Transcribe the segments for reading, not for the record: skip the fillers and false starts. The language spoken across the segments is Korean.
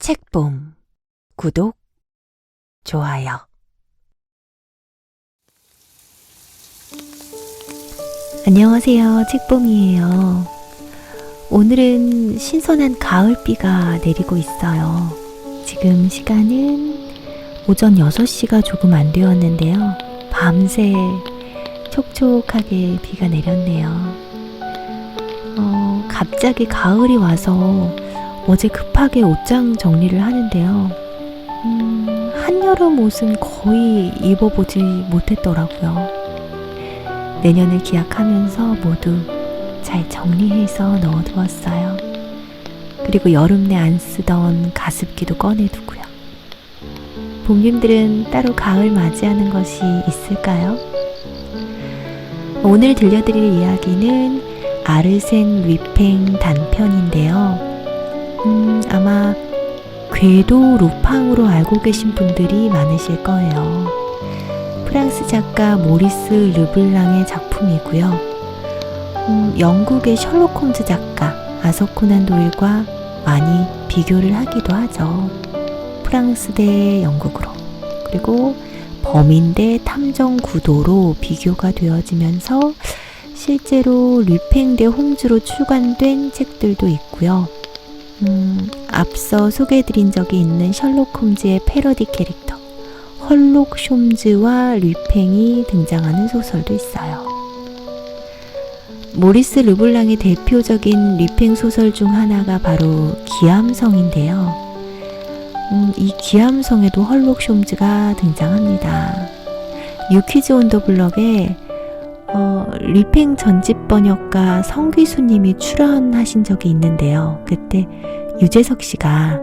책봄 구독, 좋아요. 안녕하세요. 책봄이에요. 오늘은 신선한 가을비가 내리고 있어요. 지금 시간은 오전 6시가 조금 안 되었는데요. 밤새 촉촉하게 비가 내렸네요. 갑자기 가을이 와서 어제 급하게 옷장 정리를 하는데요. 한여름 옷은 거의 입어보지 못했더라고요. 내년을 기약하면서 모두 잘 정리해서 넣어두었어요. 그리고 여름 내 안 쓰던 가습기도 꺼내두고요. 봄님들은 따로 가을 맞이하는 것이 있을까요? 오늘 들려드릴 이야기는 아르센 류팽 단편인데요. 아마 궤도 루팡으로 알고 계신 분들이 많으실 거예요. 프랑스 작가 모리스 르블랑의 작품이고요. 영국의 셜록 홈즈 작가 아서 코난 도일과 많이 비교를 하기도 하죠. 프랑스 대 영국으로, 그리고 범인 대 탐정 구도로 비교가 되어지면서 실제로 류팽 대 홈즈로 출간된 책들도 있고요. 앞서 소개해드린 적이 있는 셜록 홈즈의 패러디 캐릭터 헐록 홈즈와 류팽이 등장하는 소설도 있어요. 모리스 르블랑의 대표적인 류팽 소설 중 하나가 바로 기암성인데요. 이 기암성에도 헐록 홈즈가 등장합니다. 유퀴즈 온 더 블럭에 류팽 전집 번역가 성귀수님이 출연하신 적이 있는데요. 그때 유재석 씨가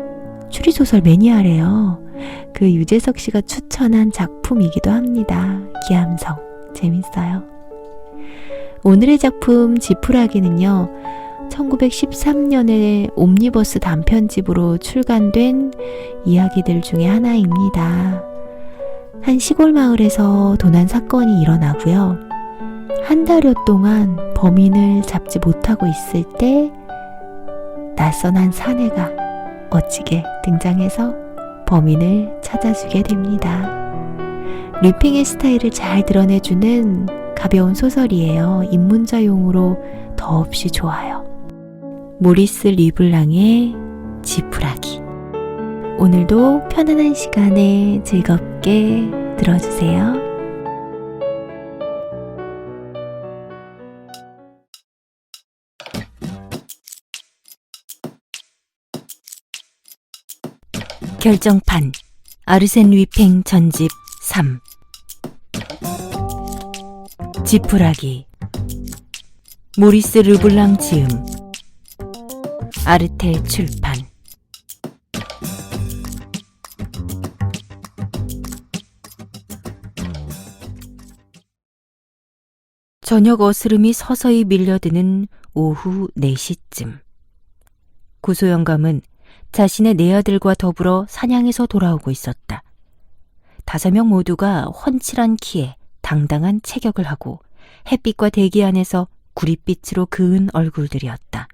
추리소설 매니아래요. 그 유재석 씨가 추천한 작품이기도 합니다. 기암성 재밌어요. 오늘의 작품 지푸라기는요, 1913년에 옴니버스 단편집으로 출간된 이야기들 중에 하나입니다. 한 시골 마을에서 도난 사건이 일어나고요. 한 달여 동안 범인을 잡지 못하고 있을 때 낯선 한 사내가 멋지게 등장해서 범인을 찾아주게 됩니다. 류팽의 스타일을 잘 드러내주는 가벼운 소설이에요. 입문자용으로 더없이 좋아요. 모리스 르블랑의 지푸라기. 오늘도 편안한 시간에 즐겁게 들어주세요. 결정판 아르센 류팽 전집 3 지푸라기 모리스 르블랑 지음 아르텔 출판. 저녁 어스름이 서서히 밀려드는 오후 4시쯤 구소영감은 자신의 네 아들과 더불어 사냥에서 돌아오고 있었다. 5명 모두가 훤칠한 키에 당당한 체격을 하고 햇빛과 대기 안에서 구릿빛으로 그은 얼굴들이었다.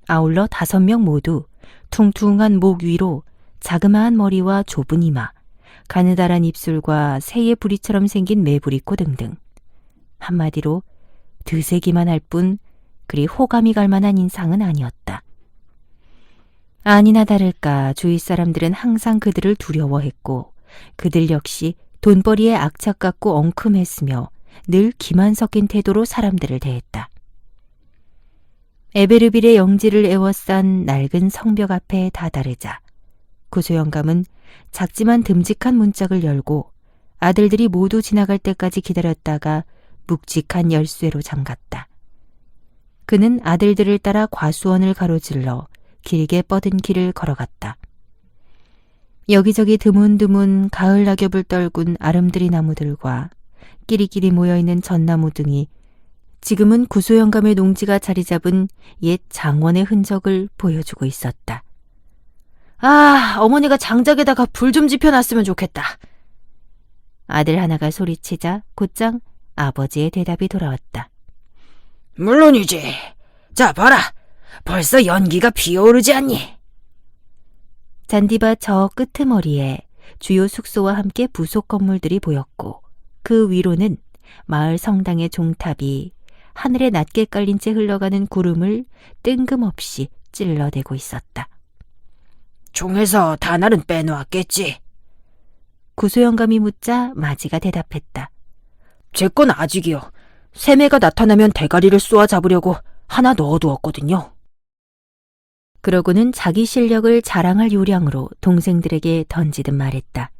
아울러 5명 모두 퉁퉁한 목 위로 자그마한 머리와 좁은 이마, 가느다란 입술과 새의 부리처럼 생긴 매부리코 등등. 한마디로 드세기만 할 뿐 그리 호감이 갈 만한 인상은 아니었다. 아니나 다를까 주위 사람들은 항상 그들을 두려워했고 그들 역시 돈벌이에 악착 같고 엉큼했으며 늘 기만 섞인 태도로 사람들을 대했다. 에베르빌의 영지를 에워싼 낡은 성벽 앞에 다다르자 구소영감은 작지만 듬직한 문짝을 열고 아들들이 모두 지나갈 때까지 기다렸다가 묵직한 열쇠로 잠갔다. 그는 아들들을 따라 과수원을 가로질러 길게 뻗은 길을 걸어갔다. 여기저기 드문드문 가을 낙엽을 떨군 아름드리 나무들과 끼리끼리 모여있는 전나무 등이 지금은 구소영감의 농지가 자리 잡은 옛 장원의 흔적을 보여주고 있었다. 아, 어머니가 장작에다가 불 좀 지펴놨으면 좋겠다. 아들 하나가 소리치자 곧장 아버지의 대답이 돌아왔다. 물론이지. 자, 봐라. 벌써 연기가 피어오르지 않니? 잔디밭 저 끄트머리에 주요 숙소와 함께 부속 건물들이 보였고 그 위로는 마을 성당의 종탑이 하늘에 낮게 깔린 채 흘러가는 구름을 뜬금없이 찔러대고 있었다. 종에서 다날은 빼놓았겠지. 구소영감이 묻자 마지가 대답했다. 제 건 아직이요. 새매가 나타나면 대가리를 쏘아 잡으려고 하나 넣어두었거든요. 그러고는 자기 실력을 자랑할 요량으로 동생들에게 던지듯 말했다.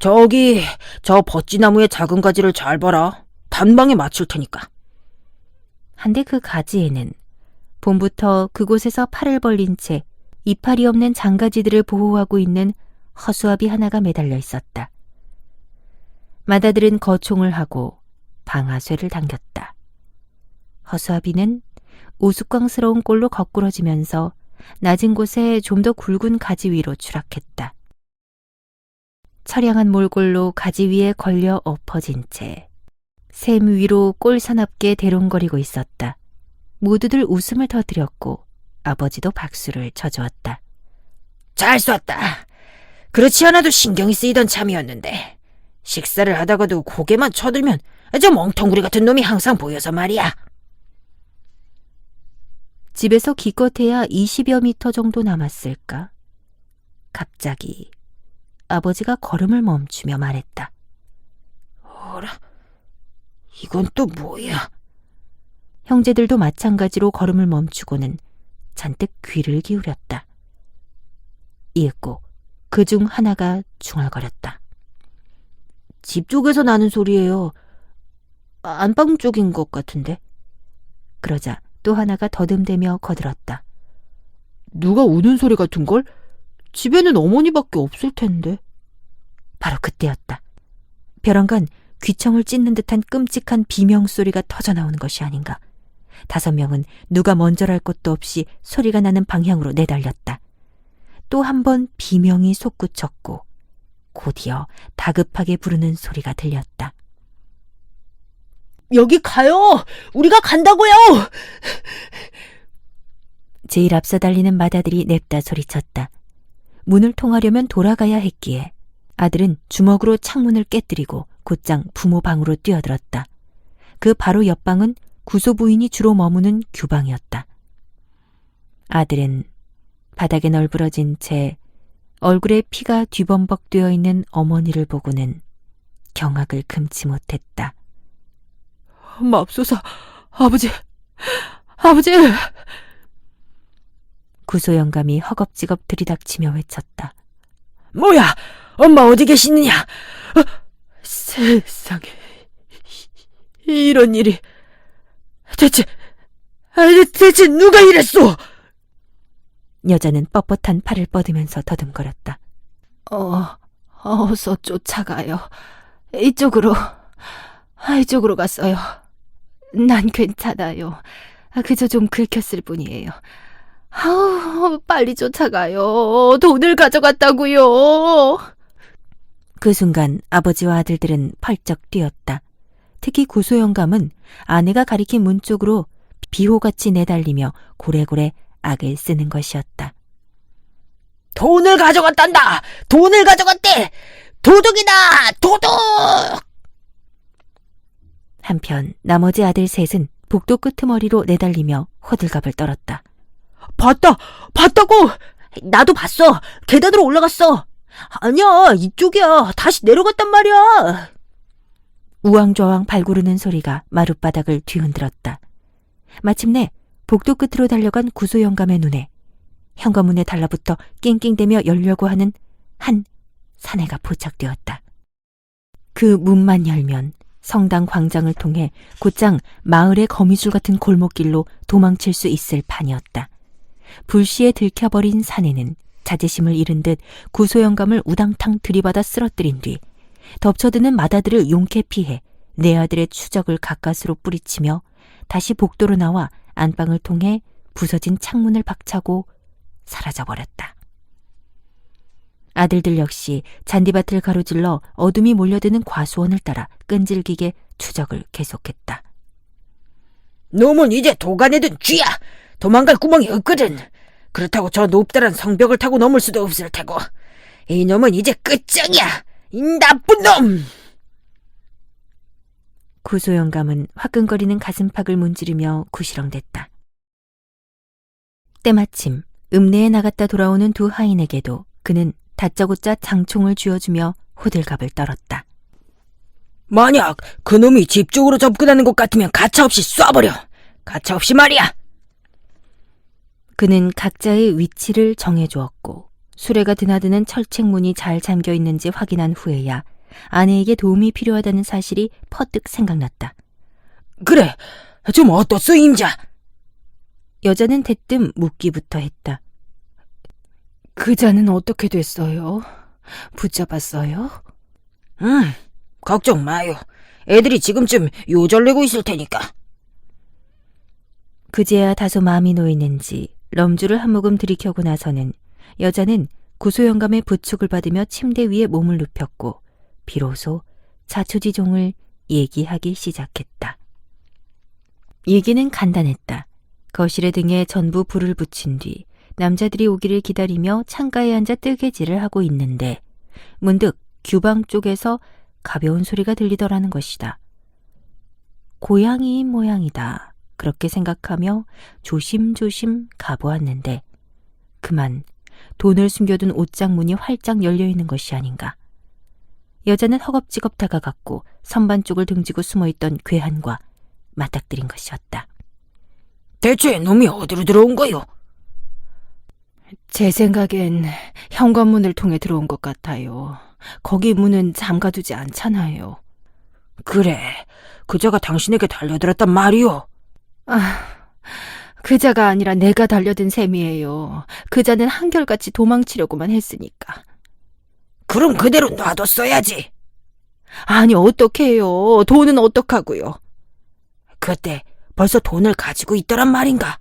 저기 저 버찌나무의 작은 가지를 잘 봐라. 단방에 맞출 테니까. 한데 그 가지에는 봄부터 그곳에서 팔을 벌린 채 이파리 없는 장가지들을 보호하고 있는 허수아비 하나가 매달려 있었다. 마다들은 거총을 하고 방아쇠를 당겼다. 허수아비는 우스꽝스러운 꼴로 거꾸러지면서 낮은 곳에 좀 더 굵은 가지 위로 추락했다. 처량한 몰골로 가지 위에 걸려 엎어진 채 샘 위로 꼴사납게 대롱거리고 있었다. 모두들 웃음을 터뜨렸고 아버지도 박수를 쳐주었다. 잘 쐈다. 그렇지 않아도 신경이 쓰이던 참이었는데 식사를 하다가도 고개만 쳐들면 저 멍텅구리 같은 놈이 항상 보여서 말이야. 집에서 기껏해야 20여 미터 정도 남았을까? 갑자기 아버지가 걸음을 멈추며 말했다. 어라, 이건 또 뭐야? 형제들도 마찬가지로 걸음을 멈추고는 잔뜩 귀를 기울였다. 이윽고 그중 하나가 중얼거렸다. 집 쪽에서 나는 소리예요. 안방 쪽인 것 같은데. 그러자 또 하나가 더듬대며 거들었다. 누가 우는 소리 같은걸? 집에는 어머니밖에 없을 텐데. 바로 그때였다. 벼랑간 귀청을 찢는 듯한 끔찍한 비명소리가 터져나오는 것이 아닌가. 5명은 누가 먼저랄 것도 없이 소리가 나는 방향으로 내달렸다. 또 한 번 비명이 솟구쳤고 곧이어 다급하게 부르는 소리가 들렸다. 여기 가요! 우리가 간다고요! 제일 앞서 달리는 마다들이 냅다 소리쳤다. 문을 통하려면 돌아가야 했기에 아들은 주먹으로 창문을 깨뜨리고 곧장 부모 방으로 뛰어들었다. 그 바로 옆방은 구소 부인이 주로 머무는 규방이었다. 아들은 바닥에 널브러진 채 얼굴에 피가 뒤범벅 되어 있는 어머니를 보고는 경악을 금치 못했다. 맙소사, 아버지! 구소영감이 허겁지겁 들이닥치며 외쳤다. 뭐야! 엄마 어디 계시느냐? 세상에, 이런 일이... 대체 누가 이랬소? 여자는 뻣뻣한 팔을 뻗으면서 더듬거렸다. 어서 쫓아가요. 이쪽으로 갔어요. 난 괜찮아요. 그저 좀 긁혔을 뿐이에요. 빨리 쫓아가요. 돈을 가져갔다고요. 그 순간 아버지와 아들들은 펄쩍 뛰었다. 특히 구소영감은 아내가 가리킨 문 쪽으로 비호같이 내달리며 고래고래 악을 쓰는 것이었다. 돈을 가져갔단다! 돈을 가져갔대! 도둑이다! 도둑! 한편 나머지 아들 셋은 복도 끄트머리로 내달리며 호들갑을 떨었다. 봤다고! 나도 봤어! 계단으로 올라갔어! 아니야, 이쪽이야! 다시 내려갔단 말이야! 우왕좌왕 발구르는 소리가 마룻바닥을 뒤흔들었다. 마침내 복도 끝으로 달려간 구소영감의 눈에 현관문에 달라붙어 낑낑대며 열려고 하는 한 사내가 포착되었다. 그 문만 열면 성당 광장을 통해 곧장 마을의 거미줄 같은 골목길로 도망칠 수 있을 판이었다. 불시에 들켜버린 사내는 자제심을 잃은 듯 구소영감을 우당탕 들이받아 쓰러뜨린 뒤 덮쳐드는 마다들을 용케 피해 내 아들의 추적을 가까스로 뿌리치며 다시 복도로 나와 안방을 통해 부서진 창문을 박차고 사라져버렸다. 아들들 역시 잔디밭을 가로질러 어둠이 몰려드는 과수원을 따라 끈질기게 추적을 계속했다. 놈은 이제 도가내든 쥐야! 도망갈 구멍이 없거든! 그렇다고 저 높다란 성벽을 타고 넘을 수도 없을 테고. 이놈은 이제 끝장이야! 이 나쁜 놈! 구소영감은 화끈거리는 가슴팍을 문지르며 구시렁댔다. 때마침 읍내에 나갔다 돌아오는 두 하인에게도 그는 다짜고짜 장총을 쥐어주며 호들갑을 떨었다. 만약 그놈이 집 쪽으로 접근하는 것 같으면 가차없이 쏴버려! 가차없이 말이야! 그는 각자의 위치를 정해주었고 수레가 드나드는 철책문이 잘 잠겨있는지 확인한 후에야 아내에게 도움이 필요하다는 사실이 퍼뜩 생각났다. 그래, 좀 어떻소, 임자? 여자는 대뜸 묻기부터 했다. 그자는 어떻게 됐어요? 붙잡았어요? 걱정 마요. 애들이 지금쯤 요절내고 있을 테니까. 그제야 다소 마음이 놓이는지 럼주를 한 모금 들이켜고 나서는 여자는 구소영감의 부축을 받으며 침대 위에 몸을 눕혔고 비로소 자초지종을 얘기하기 시작했다. 얘기는 간단했다. 거실의 등에 전부 불을 붙인 뒤 남자들이 오기를 기다리며 창가에 앉아 뜨개질을 하고 있는데 문득 규방 쪽에서 가벼운 소리가 들리더라는 것이다. 고양이인 모양이다. 그렇게 생각하며 조심조심 가보았는데 그만 돈을 숨겨둔 옷장 문이 활짝 열려있는 것이 아닌가. 여자는 허겁지겁 다가갔고 선반 쪽을 등지고 숨어있던 괴한과 맞닥뜨린 것이었다. 대체 놈이 어디로 들어온 거요? 제 생각엔 현관문을 통해 들어온 것 같아요. 거기 문은 잠가두지 않잖아요. 그래, 그자가 당신에게 달려들었단 말이오. 그자가 아니라 내가 달려든 셈이에요. 그자는 한결같이 도망치려고만 했으니까. 그럼 그대로 놔뒀어야지. 아니 어떡해요. 돈은 어떡하고요. 그때 벌써 돈을 가지고 있더란 말인가?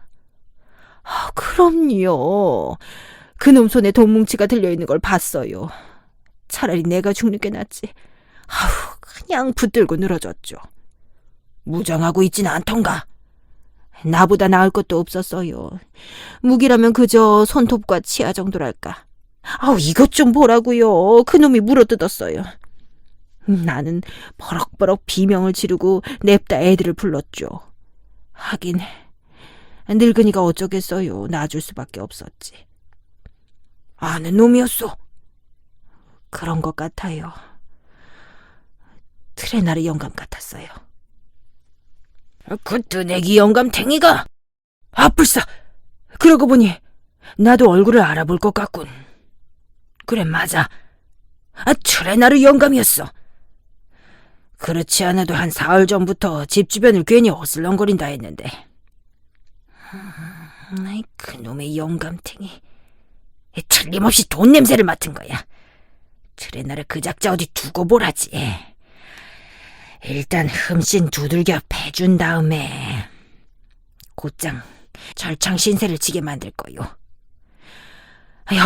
그럼요. 그놈 손에 돈 뭉치가 들려있는 걸 봤어요. 차라리 내가 죽는 게 낫지. 그냥 붙들고 늘어졌죠. 무장하고 있진 않던가? 나보다 나을 것도 없었어요. 무기라면 그저 손톱과 치아 정도랄까. 이것 좀 보라고요. 그놈이 물어뜯었어요. 나는 버럭버럭 비명을 지르고 냅다 애들을 불렀죠. 하긴 늙은이가 어쩌겠어요. 놔줄 수밖에 없었지. 아는 놈이었소? 그런 것 같아요. 트레나르 영감 같았어요. 그 뜨내기 영감탱이가? 불사! 그러고 보니 나도 얼굴을 알아볼 것 같군. 그래, 맞아. 트레나르 영감이었어. 그렇지 않아도 한 사흘 전부터 집 주변을 괜히 어슬렁거린다 했는데. 그놈의 영감탱이. 틀림없이 돈 냄새를 맡은 거야. 트레나르 그 작자 어디 두고 보라지. 일단 흠씬 두들겨 패준 다음에 곧장 절창 신세를 지게 만들 거요.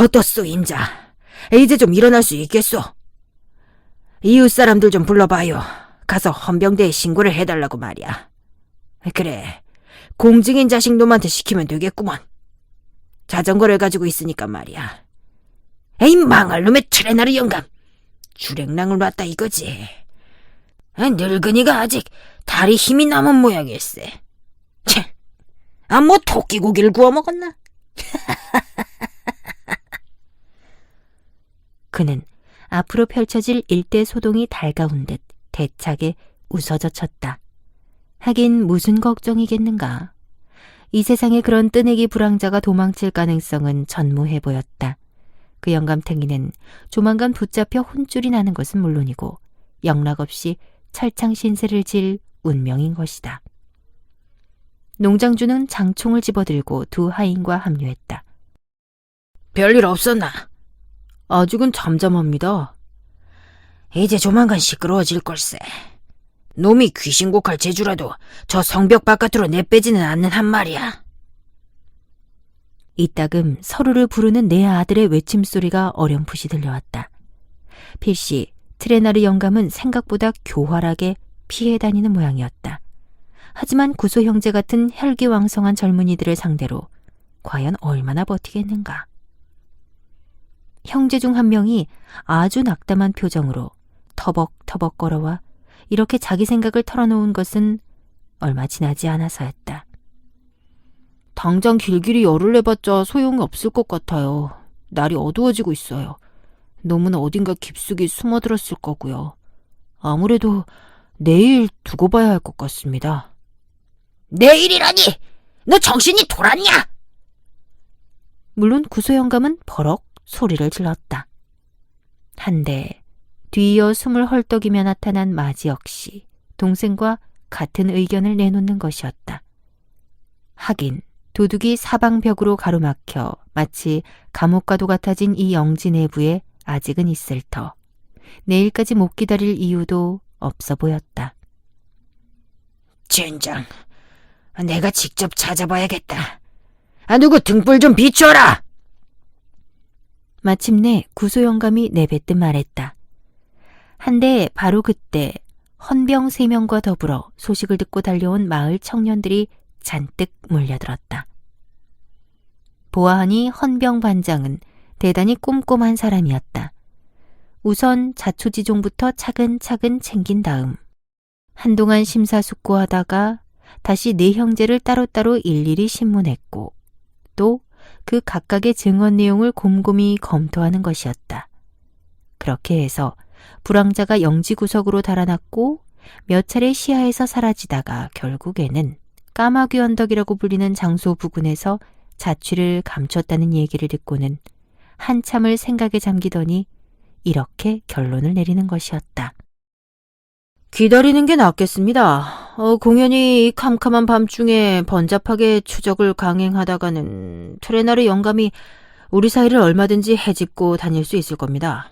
어떻소, 임자? 이제 좀 일어날 수 있겠소? 이웃 사람들 좀 불러봐요. 가서 헌병대에 신고를 해달라고 말이야. 그래, 공증인 자식 놈한테 시키면 되겠구먼. 자전거를 가지고 있으니까 말이야. 에이, 망할 놈의 트레나르 영감. 주랭랑을 놨다 이거지. 늙은이가 아직 다리 힘이 남은 모양일세. 뭐 토끼고기를 구워 먹었나? 그는 앞으로 펼쳐질 일대 소동이 달가운 듯 대차게 웃어젖혔다. 하긴 무슨 걱정이겠는가. 이 세상에 그런 뜨내기 불황자가 도망칠 가능성은 전무해 보였다. 그 영감탱이는 조만간 붙잡혀 혼쭐이 나는 것은 물론이고 영락없이 철창 신세를 질 운명인 것이다. 농장주는 장총을 집어들고 두 하인과 합류했다. 별일 없었나? 아직은 잠잠합니다. 이제 조만간 시끄러워질 걸세. 놈이 귀신곡할 재주라도 저 성벽 바깥으로 내빼지는 않는 한 말이야. 이따금 서로를 부르는 네 아들의 외침소리가 어렴풋이 들려왔다. 필시 트레나르 영감은 생각보다 교활하게 피해 다니는 모양이었다. 하지만 구소 형제 같은 혈기왕성한 젊은이들을 상대로 과연 얼마나 버티겠는가. 형제 중 한 명이 아주 낙담한 표정으로 터벅터벅 걸어와 이렇게 자기 생각을 털어놓은 것은 얼마 지나지 않아서였다. 당장 길길이 열을 내봤자 소용이 없을 것 같아요. 날이 어두워지고 있어요. 놈은 어딘가 깊숙이 숨어들었을 거고요. 아무래도 내일 두고 봐야 할 것 같습니다. 내일이라니! 너 정신이 돌았냐? 물론 구소영감은 버럭 소리를 질렀다. 한데 뒤이어 숨을 헐떡이며 나타난 마지 역시 동생과 같은 의견을 내놓는 것이었다. 하긴 도둑이 사방벽으로 가로막혀 마치 감옥과도 같아진 이 영지 내부에 아직은 있을 터 내일까지 못 기다릴 이유도 없어 보였다. 젠장, 내가 직접 찾아봐야겠다. 누구 등불 좀 비춰라! 마침내 구소영감이 내뱉듯 말했다. 한데 바로 그때 헌병 3명과 더불어 소식을 듣고 달려온 마을 청년들이 잔뜩 몰려들었다. 보아하니 헌병 반장은 대단히 꼼꼼한 사람이었다. 우선 자초지종부터 차근차근 챙긴 다음 한동안 심사숙고하다가 다시 4형제를 따로따로 일일이 신문했고 또 그 각각의 증언 내용을 곰곰이 검토하는 것이었다. 그렇게 해서 불황자가 영지구석으로 달아났고 몇 차례 시야에서 사라지다가 결국에는 까마귀 언덕이라고 불리는 장소 부근에서 자취를 감췄다는 얘기를 듣고는 한참을 생각에 잠기더니 이렇게 결론을 내리는 것이었다. 기다리는 게 낫겠습니다. 공연히 이 캄캄한 밤중에 번잡하게 추적을 강행하다가는 트레나르 영감이 우리 사이를 얼마든지 헤집고 다닐 수 있을 겁니다.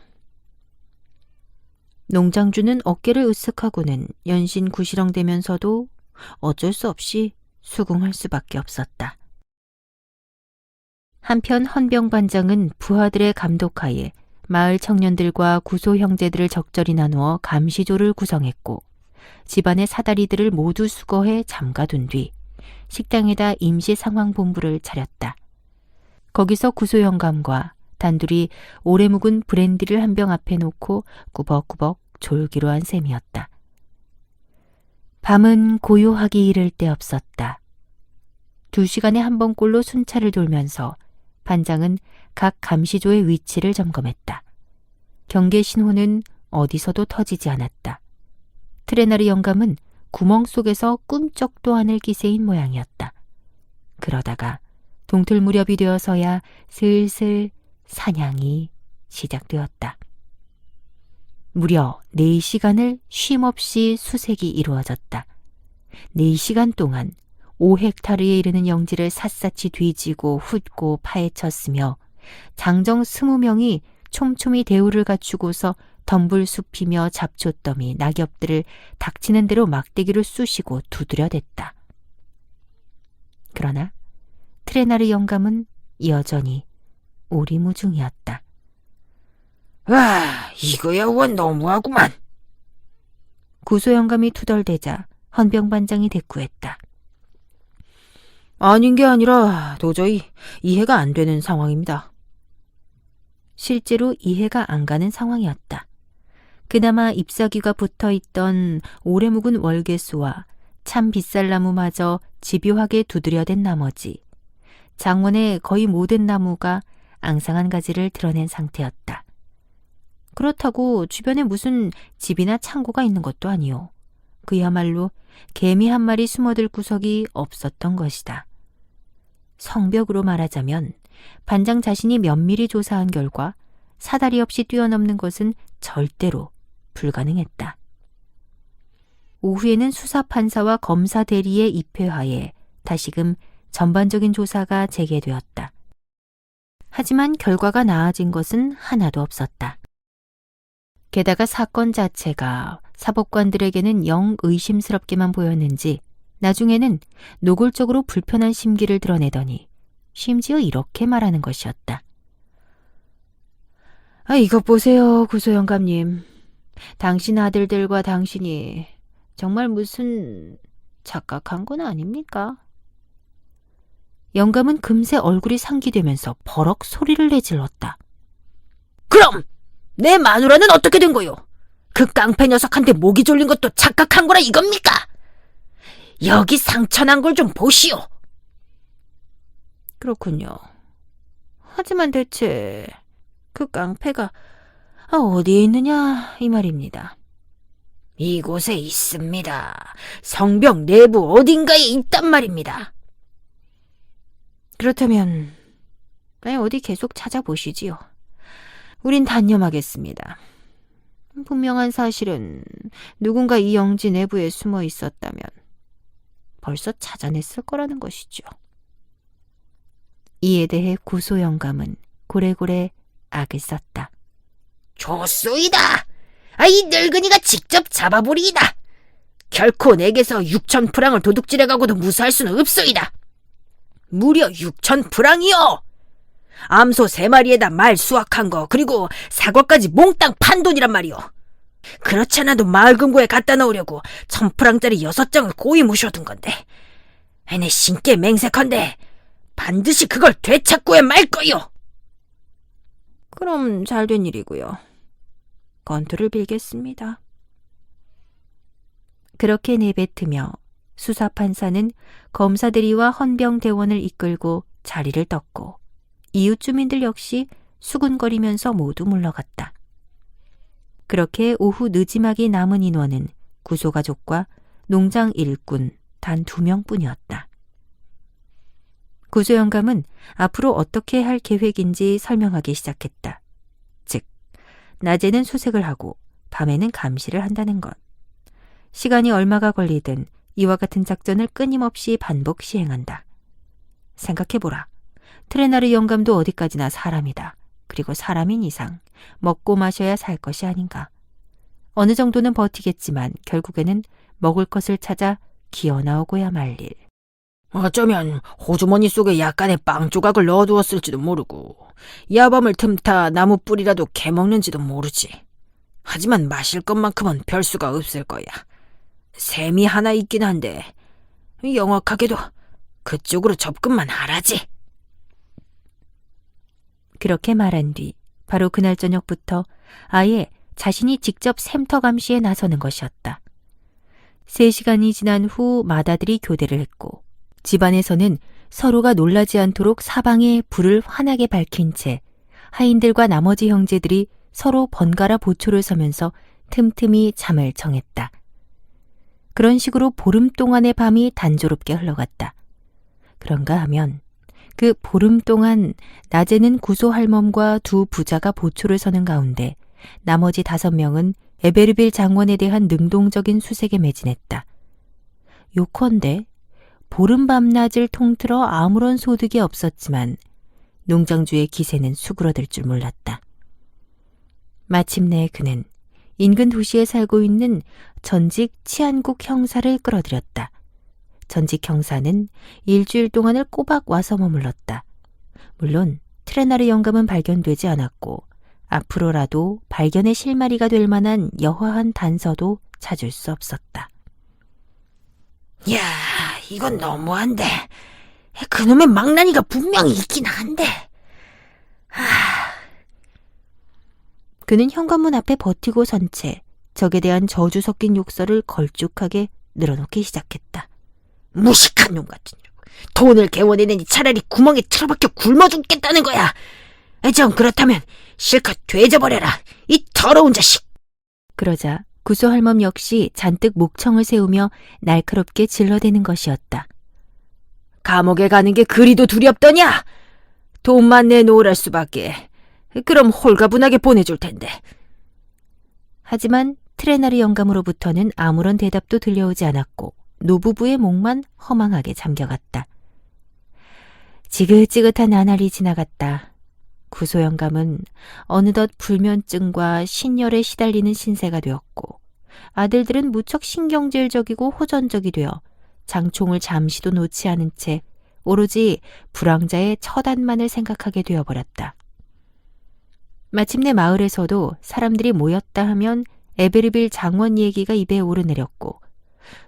농장주는 어깨를 으쓱하고는 연신 구시렁대면서도 어쩔 수 없이 수긍할 수밖에 없었다. 한편 헌병 반장은 부하들의 감독하에 마을 청년들과 구소 형제들을 적절히 나누어 감시조를 구성했고 집안의 사다리들을 모두 수거해 잠가둔 뒤 식당에다 임시 상황본부를 차렸다. 거기서 구소 영감과 단둘이 오래 묵은 브랜디를 한 병 앞에 놓고 꾸벅꾸벅 졸기로 한 셈이었다. 밤은 고요하기 이를 데 없었다. 2시간에 한 번꼴로 순찰을 돌면서 반장은 각 감시조의 위치를 점검했다. 경계 신호는 어디서도 터지지 않았다. 트레나르 영감은 구멍 속에서 꿈쩍도 않을 기세인 모양이었다. 그러다가 동틀 무렵이 되어서야 슬슬 사냥이 시작되었다. 무려 4시간을 쉼없이 수색이 이루어졌다. 4시간 동안 5헥타르에 이르는 영지를 샅샅이 뒤지고 훑고 파헤쳤으며 장정 20명이 촘촘히 대우를 갖추고서 덤불숲이며 잡초더미, 낙엽들을 닥치는 대로 막대기로 쑤시고 두드려댔다. 그러나 트레나르 영감은 여전히 오리무중이었다. 와, 이거야 원 너무하구만. 구소 영감이 투덜대자 헌병 반장이 대꾸했다. 아닌 게 아니라 도저히 이해가 안 되는 상황입니다. 실제로 이해가 안 가는 상황이었다. 그나마 잎사귀가 붙어있던 오래 묵은 월계수와 참 비쌀 나무마저 집요하게 두드려댄 나머지 장원의 거의 모든 나무가 앙상한 가지를 드러낸 상태였다. 그렇다고 주변에 무슨 집이나 창고가 있는 것도 아니오. 그야말로 개미 한 마리 숨어들 구석이 없었던 것이다. 성벽으로 말하자면 반장 자신이 면밀히 조사한 결과 사다리 없이 뛰어넘는 것은 절대로 불가능했다. 오후에는 수사판사와 검사 대리의 입회하에 다시금 전반적인 조사가 재개되었다. 하지만 결과가 나아진 것은 하나도 없었다. 게다가 사건 자체가 사법관들에게는 영 의심스럽게만 보였는지 나중에는 노골적으로 불편한 심기를 드러내더니 심지어 이렇게 말하는 것이었다. 이것 보세요, 구소 영감님. 당신 아들들과 당신이 정말 무슨 착각한 건 아닙니까? 영감은 금세 얼굴이 상기되면서 버럭 소리를 내질렀다. 그럼 내 마누라는 어떻게 된 거요? 그 깡패 녀석한테 목이 졸린 것도 착각한 거라 이겁니까? 여기 상처난 걸 좀 보시오. 그렇군요. 하지만 대체 그 깡패가 어디에 있느냐 이 말입니다. 이곳에 있습니다. 성벽 내부 어딘가에 있단 말입니다. 그렇다면 어디 계속 찾아보시지요. 우린 단념하겠습니다. 분명한 사실은 누군가 이 영지 내부에 숨어 있었다면 벌써 찾아냈을 거라는 것이죠. 이에 대해 구소 영감은 고래고래 악을 썼다. 좋소이다. 이 늙은이가 직접 잡아보리이다. 결코 내게서 6,000프랑을 도둑질해가고도 무사할 수는 없소이다. 무려 6,000프랑이요. 암소 3마리에다 말 수확한 거, 그리고 사과까지 몽땅 판 돈이란 말이오. 그렇지 않아도 마을 금고에 갖다 넣으려고 1,000프랑짜리 6장을 고이 모셔둔 건데, 내 신께 맹세컨대 반드시 그걸 되찾고야 말 거요. 그럼 잘된 일이고요. 건투를 빌겠습니다. 그렇게 내뱉으며 수사판사는 검사들이와 헌병대원을 이끌고 자리를 떴고 이웃 주민들 역시 수군거리면서 모두 물러갔다. 그렇게 오후 늦지막이 남은 인원은 구소가족과 농장 일꾼 단 2명뿐이었다. 구소영감은 앞으로 어떻게 할 계획인지 설명하기 시작했다. 즉, 낮에는 수색을 하고 밤에는 감시를 한다는 것. 시간이 얼마가 걸리든 이와 같은 작전을 끊임없이 반복 시행한다. 생각해보라. 트레나르 영감도 어디까지나 사람이다. 그리고 사람인 이상 먹고 마셔야 살 것이 아닌가. 어느 정도는 버티겠지만 결국에는 먹을 것을 찾아 기어나오고야 말 일. 어쩌면 호주머니 속에 약간의 빵 조각을 넣어두었을지도 모르고 야밤을 틈타 나무 뿌리라도 캐먹는지도 모르지. 하지만 마실 것만큼은 별 수가 없을 거야. 샘이 하나 있긴 한데 영악하게도 그쪽으로 접근만 하라지. 그렇게 말한 뒤 바로 그날 저녁부터 아예 자신이 직접 샘터 감시에 나서는 것이었다. 3시간이 지난 후 마다들이 교대를 했고 집안에서는 서로가 놀라지 않도록 사방에 불을 환하게 밝힌 채 하인들과 나머지 형제들이 서로 번갈아 보초를 서면서 틈틈이 잠을 청했다. 그런 식으로 보름 동안의 밤이 단조롭게 흘러갔다. 그런가 하면 그 보름 동안 낮에는 구소 할멈과 2 부자가 보초를 서는 가운데 나머지 5명은 에베르빌 장원에 대한 능동적인 수색에 매진했다. 요컨대 보름 밤낮을 통틀어 아무런 소득이 없었지만 농장주의 기세는 수그러들 줄 몰랐다. 마침내 그는 인근 도시에 살고 있는 전직 치안국 형사를 끌어들였다. 전직 형사는 일주일 동안을 꼬박 와서 머물렀다. 물론 트레나르 영감은 발견되지 않았고 앞으로라도 발견의 실마리가 될 만한 여화한 단서도 찾을 수 없었다. 야, 이건 너무한데. 그놈의 망나니가 분명히 있긴 한데. 그는 현관문 앞에 버티고 선 채 적에 대한 저주 섞인 욕설을 걸쭉하게 늘어놓기 시작했다. 무식한 놈 같은 놈. 돈을 개원해내니 차라리 구멍에 틀어박혀 굶어 죽겠다는 거야. 정 그렇다면 실컷 되져버려라, 이 더러운 자식. 그러자 구소 할멈 역시 잔뜩 목청을 세우며 날카롭게 질러대는 것이었다. 감옥에 가는 게 그리도 두렵더냐? 돈만 내놓으랄 수밖에. 그럼 홀가분하게 보내줄 텐데. 하지만 트레나르 영감으로부터는 아무런 대답도 들려오지 않았고 노부부의 목만 허망하게 잠겨갔다. 지긋지긋한 나날이 지나갔다. 구소 영감은 어느덧 불면증과 신열에 시달리는 신세가 되었고 아들들은 무척 신경질적이고 호전적이 되어 장총을 잠시도 놓지 않은 채 오로지 불황자의 처단만을 생각하게 되어버렸다. 마침내 마을에서도 사람들이 모였다 하면 에베르빌 장원 얘기가 입에 오르내렸고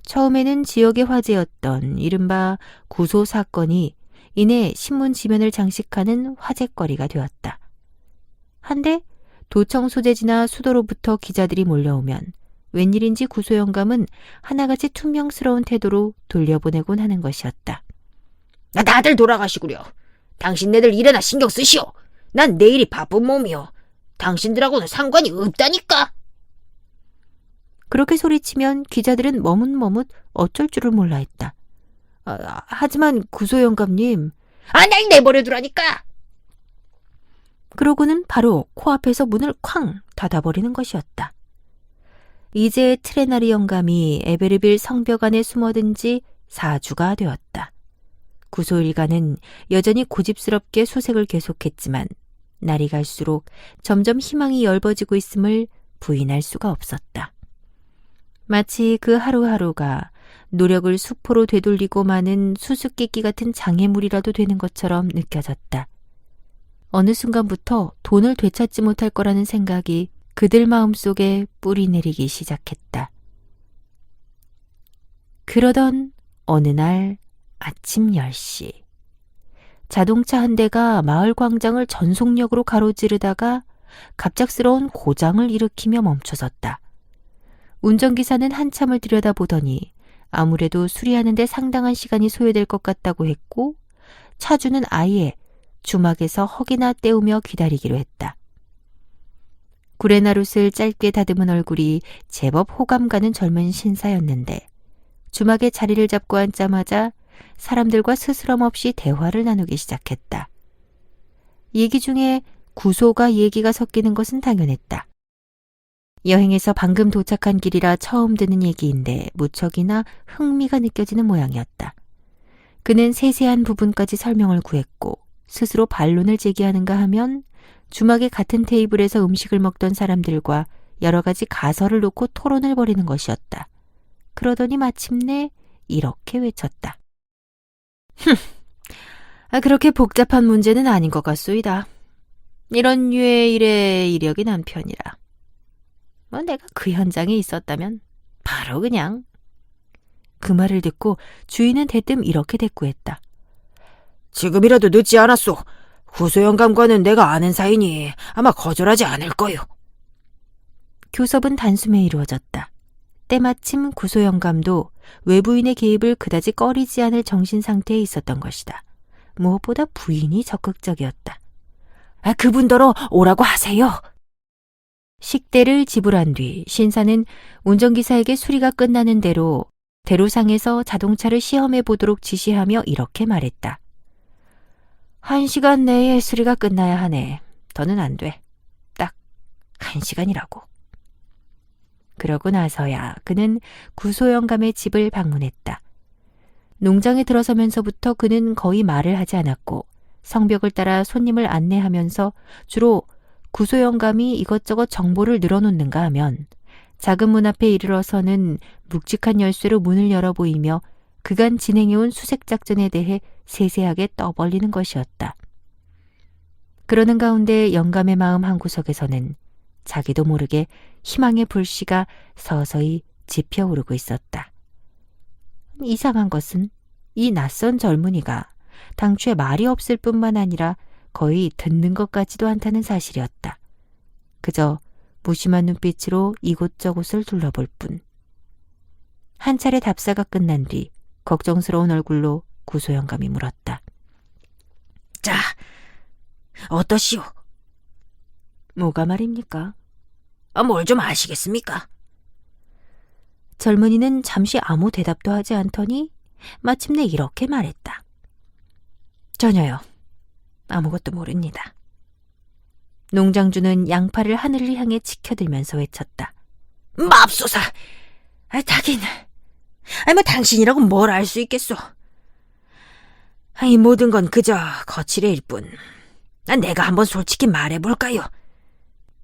처음에는 지역의 화제였던 이른바 구소 사건이 이내 신문 지면을 장식하는 화제거리가 되었다. 한데 도청 소재지나 수도로부터 기자들이 몰려오면 웬일인지 구소영감은 하나같이 퉁명스러운 태도로 돌려보내곤 하는 것이었다. 다들 돌아가시구려. 당신네들 일에나 신경 쓰시오. 난 내일이 바쁜 몸이오. 당신들하고는 상관이 없다니까. 그렇게 소리치면 기자들은 머뭇머뭇 어쩔 줄을 몰라 했다. 하지만 구소영감님, 날 내버려두라니까. 그러고는 바로 코앞에서 문을 쾅 닫아버리는 것이었다. 이제 트레나리 영감이 에베르빌 성벽 안에 숨어든 지 4주가 되었다. 구소일가는 여전히 고집스럽게 수색을 계속했지만 날이 갈수록 점점 희망이 엷어지고 있음을 부인할 수가 없었다. 마치 그 하루하루가 노력을 수포로 되돌리고 마는 수수께끼 같은 장애물이라도 되는 것처럼 느껴졌다. 어느 순간부터 돈을 되찾지 못할 거라는 생각이 그들 마음속에 뿌리 내리기 시작했다. 그러던 어느 날 아침 10시. 자동차 한 대가 마을 광장을 전속력으로 가로지르다가 갑작스러운 고장을 일으키며 멈춰섰다. 운전기사는 한참을 들여다보더니 아무래도 수리하는 데 상당한 시간이 소요될 것 같다고 했고 차주는 아예 주막에서 허기나 때우며 기다리기로 했다. 구레나룻을 짧게 다듬은 얼굴이 제법 호감 가는 젊은 신사였는데 주막에 자리를 잡고 앉자마자 사람들과 스스럼 없이 대화를 나누기 시작했다. 얘기 중에 구소가 얘기가 섞이는 것은 당연했다. 여행에서 방금 도착한 길이라 처음 듣는 얘기인데 무척이나 흥미가 느껴지는 모양이었다. 그는 세세한 부분까지 설명을 구했고 스스로 반론을 제기하는가 하면 주막의 같은 테이블에서 음식을 먹던 사람들과 여러 가지 가설을 놓고 토론을 벌이는 것이었다. 그러더니 마침내 이렇게 외쳤다. 그렇게 복잡한 문제는 아닌 것 같소이다. 이런 류의 일에 이력이 난 편이라. 내가 그 현장에 있었다면 바로 그냥. 그 말을 듣고 주인은 대뜸 이렇게 대꾸했다. 지금이라도 늦지 않았소. 구소영감과는 내가 아는 사이니 아마 거절하지 않을 거요. 교섭은 단숨에 이루어졌다. 때마침 구소영감도 외부인의 개입을 그다지 꺼리지 않을 정신 상태에 있었던 것이다. 무엇보다 부인이 적극적이었다. 그분더러 오라고 하세요. 식대를 지불한 뒤 신사는 운전기사에게 수리가 끝나는 대로 대로상에서 자동차를 시험해 보도록 지시하며 이렇게 말했다. 1시간 내에 수리가 끝나야 하네. 더는 안 돼. 딱 1시간이라고. 그러고 나서야 그는 구소영감의 집을 방문했다. 농장에 들어서면서부터 그는 거의 말을 하지 않았고 성벽을 따라 손님을 안내하면서 주로 구소영감이 이것저것 정보를 늘어놓는가 하면 작은 문 앞에 이르러서는 묵직한 열쇠로 문을 열어 보이며 그간 진행해온 수색작전에 대해 세세하게 떠벌리는 것이었다. 그러는 가운데 영감의 마음 한구석에서는 자기도 모르게 희망의 불씨가 서서히 지펴오르고 있었다. 이상한 것은 이 낯선 젊은이가 당초에 말이 없을 뿐만 아니라 거의 듣는 것 같지도 않다는 사실이었다. 그저 무심한 눈빛으로 이곳저곳을 둘러볼 뿐. 한 차례 답사가 끝난 뒤 걱정스러운 얼굴로 구소영감이 물었다. 자, 어떠시오? 뭐가 말입니까? 뭘 좀 아시겠습니까? 젊은이는 잠시 아무 대답도 하지 않더니 마침내 이렇게 말했다. 전혀요. 아무것도 모릅니다. 농장주는 양팔을 하늘을 향해 치켜들면서 외쳤다. 맙소사! 하긴, 당신이라고 뭘 알 수 있겠소. 이 모든 건 그저 거칠애일 뿐. 내가 한번 솔직히 말해볼까요?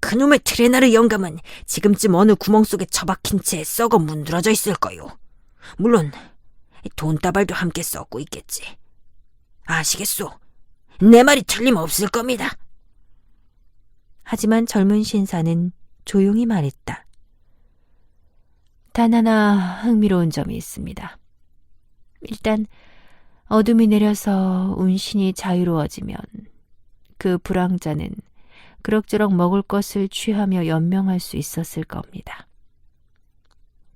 그놈의 트레나르 영감은 지금쯤 어느 구멍 속에 처박힌 채 썩어 문드러져 있을 거요. 물론 돈다발도 함께 썩고 있겠지. 아시겠소? 내 말이 틀림없을 겁니다. 하지만 젊은 신사는 조용히 말했다. 단 하나 흥미로운 점이 있습니다. 일단 어둠이 내려서 운신이 자유로워지면 그 불황자는 그럭저럭 먹을 것을 취하며 연명할 수 있었을 겁니다.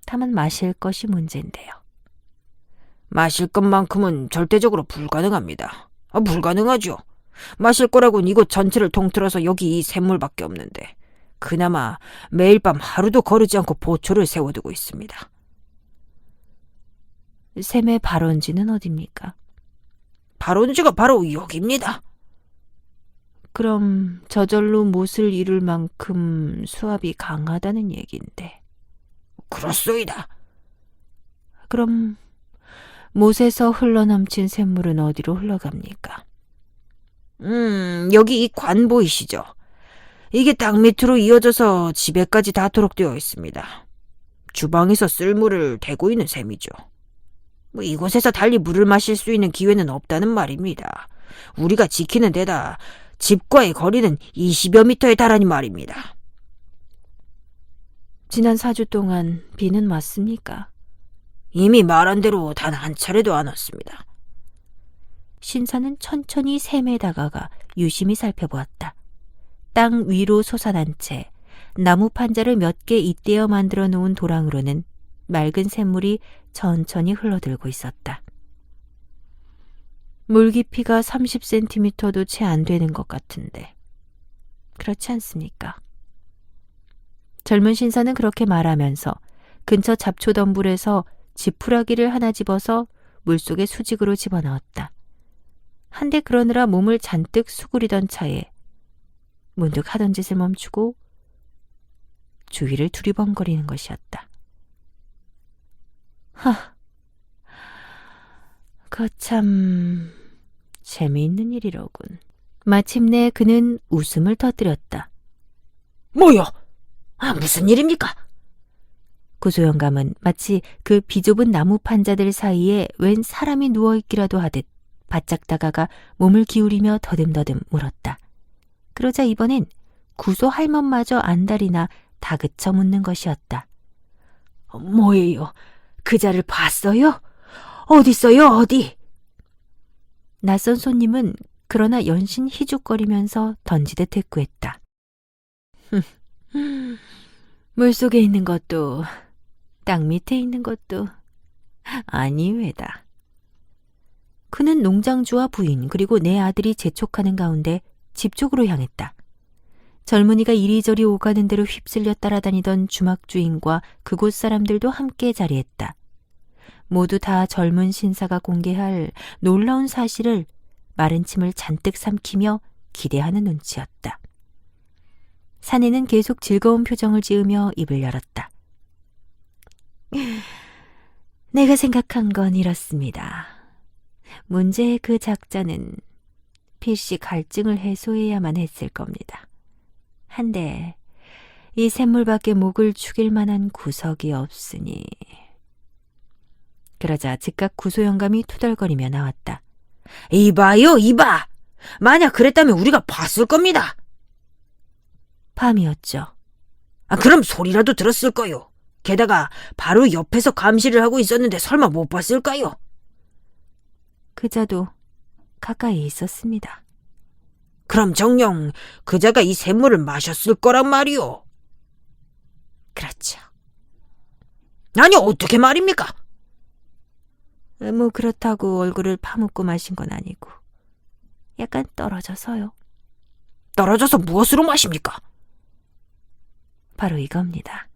다만 마실 것이 문제인데요. 마실 것만큼은 절대적으로 불가능합니다. 불가능하죠. 마실 거라고는 이곳 전체를 통틀어서 여기 이 샘물밖에 없는데 그나마 매일 밤 하루도 거르지 않고 보초를 세워두고 있습니다. 샘의 발원지는 어디입니까? 발원지가 바로 여기입니다. 그럼 저절로 못을 이룰 만큼 수압이 강하다는 얘기인데. 그렇소이다. 그럼 못에서 흘러넘친 샘물은 어디로 흘러갑니까? 여기 이 관 보이시죠? 이게 땅 밑으로 이어져서 집에까지 닿도록 되어 있습니다. 주방에서 쓸 물을 대고 있는 셈이죠. 이곳에서 달리 물을 마실 수 있는 기회는 없다는 말입니다. 우리가 지키는 데다 집과의 거리는 20여 미터에 달하니 말입니다. 지난 4주 동안 비는 왔습니까? 이미 말한 대로 단 한 차례도 안 왔습니다. 신사는 천천히 샘에 다가가 유심히 살펴보았다. 땅 위로 솟아난 채 나무 판자를 몇 개 잇대어 만들어 놓은 도랑으로는 맑은 샘물이 천천히 흘러들고 있었다. 물 깊이가 30cm도 채 안 되는 것 같은데 그렇지 않습니까? 젊은 신사는 그렇게 말하면서 근처 잡초덤불에서 지푸라기를 하나 집어서 물속에 수직으로 집어넣었다. 한데 그러느라 몸을 잔뜩 수그리던 차에 문득 하던 짓을 멈추고 주위를 두리번거리는 것이었다. 거참 재미있는 일이로군. 마침내 그는 웃음을 터뜨렸다. 뭐요? 무슨 일입니까? 구소영감은 마치 그 비좁은 나무 판자들 사이에 웬 사람이 누워있기라도 하듯 바짝 다가가 몸을 기울이며 더듬더듬 물었다. 그러자 이번엔 구소 할멈마저 안달이나 다그쳐 묻는 것이었다. 뭐예요? 그자를 봤어요? 어딨어요, 어디? 낯선 손님은 그러나 연신 희죽거리면서 던지듯 대꾸했다. 물속에 있는 것도 땅 밑에 있는 것도 아니외다. 그는 농장주와 부인 그리고 네 아들이 재촉하는 가운데 집 쪽으로 향했다. 젊은이가 이리저리 오가는 대로 휩쓸려 따라다니던 주막주인과 그곳 사람들도 함께 자리했다. 모두 다 젊은 신사가 공개할 놀라운 사실을 마른 침을 잔뜩 삼키며 기대하는 눈치였다. 사내는 계속 즐거운 표정을 지으며 입을 열었다. 내가 생각한 건 이렇습니다. 문제의 그 작자는 필시 갈증을 해소해야만 했을 겁니다. 한데 이 샘물밖에 목을 축일 만한 구석이 없으니. 그러자 즉각 구소영감이 투덜거리며 나왔다. 이봐요, 이봐! 만약 그랬다면 우리가 봤을 겁니다. 밤이었죠. 그럼 소리라도 들었을 거요. 게다가 바로 옆에서 감시를 하고 있었는데 설마 못 봤을까요? 그자도 가까이 있었습니다. 그럼 정녕 그자가 이 샘물을 마셨을 거란 말이오. 그렇죠. 아니, 어떻게 말입니까? 뭐 그렇다고 얼굴을 파묻고 마신 건 아니고 약간 떨어져서요. 떨어져서 무엇으로 마십니까? 바로 이겁니다.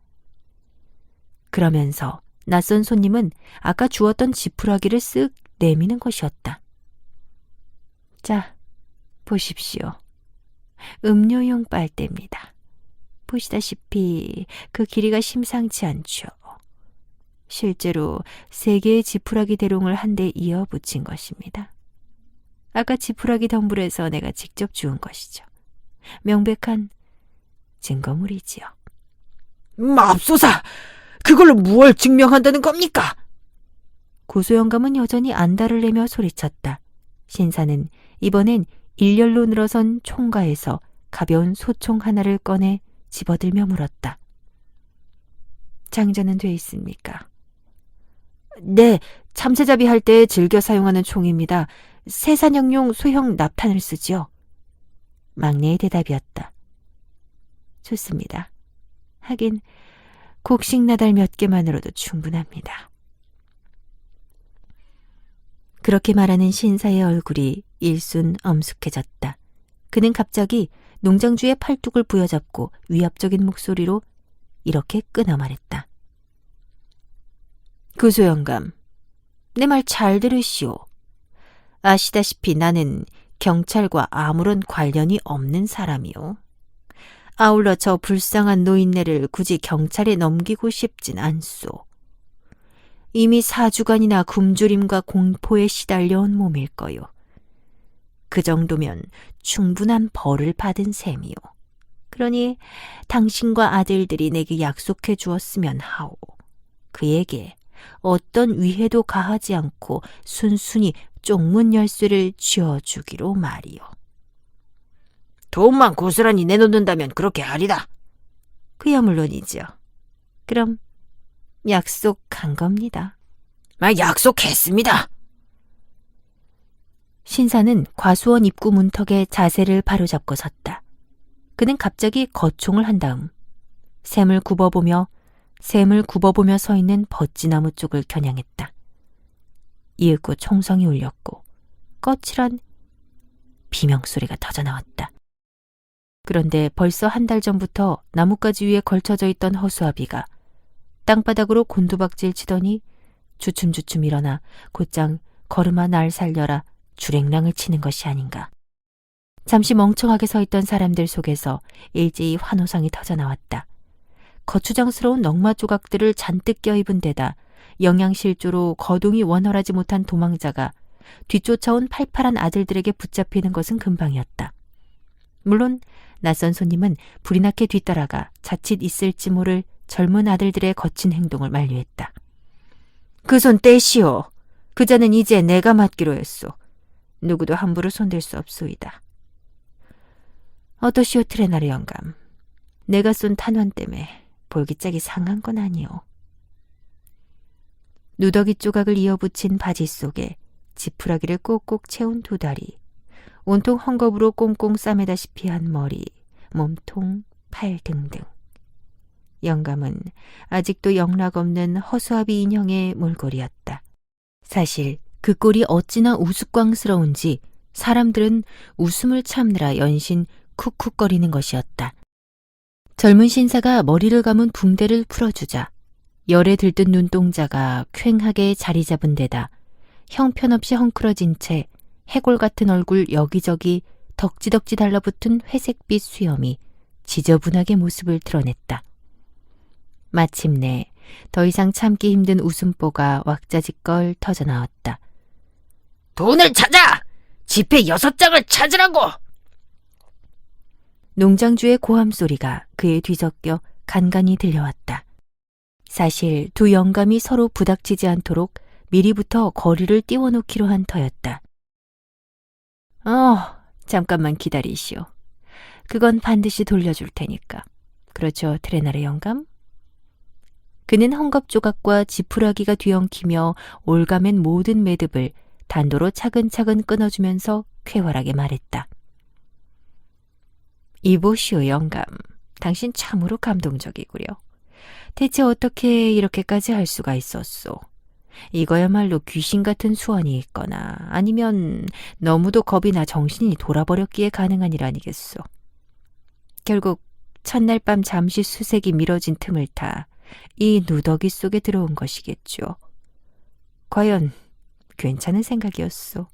그러면서 낯선 손님은 아까 주었던 지푸라기를 쓱 내미는 것이었다. 자, 보십시오. 음료용 빨대입니다. 보시다시피 그 길이가 심상치 않죠. 실제로 3개의 지푸라기 대롱을 한데 이어 붙인 것입니다. 아까 지푸라기 덤불에서 내가 직접 주운 것이죠. 명백한 증거물이지요. 맙소사! 그걸로 무얼 증명한다는 겁니까? 구소영감은 여전히 안달을 내며 소리쳤다. 신사는 이번엔 일렬로 늘어선 총가에서 가벼운 소총 하나를 꺼내 집어들며 물었다. 장전은 돼 있습니까? 네, 참새잡이 할 때 즐겨 사용하는 총입니다. 새사냥용 소형 납탄을 쓰지요. 막내의 대답이었다. 좋습니다. 하긴 곡식 나달 몇 개만으로도 충분합니다. 그렇게 말하는 신사의 얼굴이 일순 엄숙해졌다. 그는 갑자기 농장주의 팔뚝을 부여잡고 위압적인 목소리로 이렇게 끊어 말했다. 구소영감, 내 말 잘 들으시오. 아시다시피 나는 경찰과 아무런 관련이 없는 사람이오. 아울러 저 불쌍한 노인네를 굳이 경찰에 넘기고 싶진 않소. 이미 4주간이나 굶주림과 공포에 시달려온 몸일 거요. 그 정도면 충분한 벌을 받은 셈이오. 그러니 당신과 아들들이 내게 약속해 주었으면 하오. 그에게 어떤 위해도 가하지 않고 순순히 쪽문 열쇠를 쥐어주기로 말이오. 돈만 고스란히 내놓는다면 그렇게 하리다. 그야 물론이죠. 그럼 약속한 겁니다. 약속했습니다. 신사는 과수원 입구 문턱에 자세를 바로잡고 섰다. 그는 갑자기 거총을 한 다음 샘을 굽어보며 서 있는 버찌나무 쪽을 겨냥했다. 이윽고 총성이 울렸고 거칠한 비명소리가 터져나왔다. 그런데 벌써 한 달 전부터 나뭇가지 위에 걸쳐져 있던 허수아비가 땅바닥으로 곤두박질 치더니 주춤주춤 일어나 곧장 걸음아 날 살려라 주랭랑을 치는 것이 아닌가. 잠시 멍청하게 서 있던 사람들 속에서 일제히 환호성이 터져나왔다. 거추장스러운 넝마 조각들을 잔뜩 껴입은 데다 영양실조로 거동이 원활하지 못한 도망자가 뒤쫓아온 팔팔한 아들들에게 붙잡히는 것은 금방이었다. 물론 낯선 손님은 불이 나게 뒤따라가 자칫 있을지 모를 젊은 아들들의 거친 행동을 만류했다. 그 손 떼시오. 그자는 이제 내가 맡기로 했소. 누구도 함부로 손댈 수 없소이다. 어떠시오 트레나르 영감. 내가 쏜 탄환 때문에 볼기짝이 상한 건 아니오. 누더기 조각을 이어붙인 바지 속에 지푸라기를 꼭꼭 채운 두 다리, 온통 헝겊으로 꽁꽁 싸매다시피 한 머리, 몸통, 팔 등등. 영감은 아직도 영락없는 허수아비 인형의 몰골이었다. 사실 그 꼴이 어찌나 우스꽝스러운지 사람들은 웃음을 참느라 연신 쿡쿡거리는 것이었다. 젊은 신사가 머리를 감은 붕대를 풀어주자 열에 들뜬 눈동자가 퀭하게 자리 잡은 데다 형편없이 헝클어진 채 해골 같은 얼굴 여기저기 덕지덕지 달라붙은 회색빛 수염이 지저분하게 모습을 드러냈다. 마침내 더 이상 참기 힘든 웃음보가 왁자지껄 터져나왔다. 돈을 찾아! 지폐 6장을 찾으라고! 농장주의 고함 소리가 그에 뒤섞여 간간히 들려왔다. 사실 두 영감이 서로 부닥치지 않도록 미리부터 거리를 띄워놓기로 한 터였다. 잠깐만 기다리시오. 그건 반드시 돌려줄 테니까. 그렇죠, 트레나르 영감? 그는 헝겊 조각과 지푸라기가 뒤엉키며 올가맨 모든 매듭을 단도로 차근차근 끊어주면서 쾌활하게 말했다. 이보시오 영감, 당신 참으로 감동적이구려. 대체 어떻게 이렇게까지 할 수가 있었소? 이거야말로 귀신 같은 수완이 있거나 아니면 너무도 겁이 나 정신이 돌아버렸기에 가능한 일 아니겠소. 결국 첫날 밤 잠시 수색이 미뤄진 틈을 타 이 누더기 속에 들어온 것이겠죠. 과연 괜찮은 생각이었소.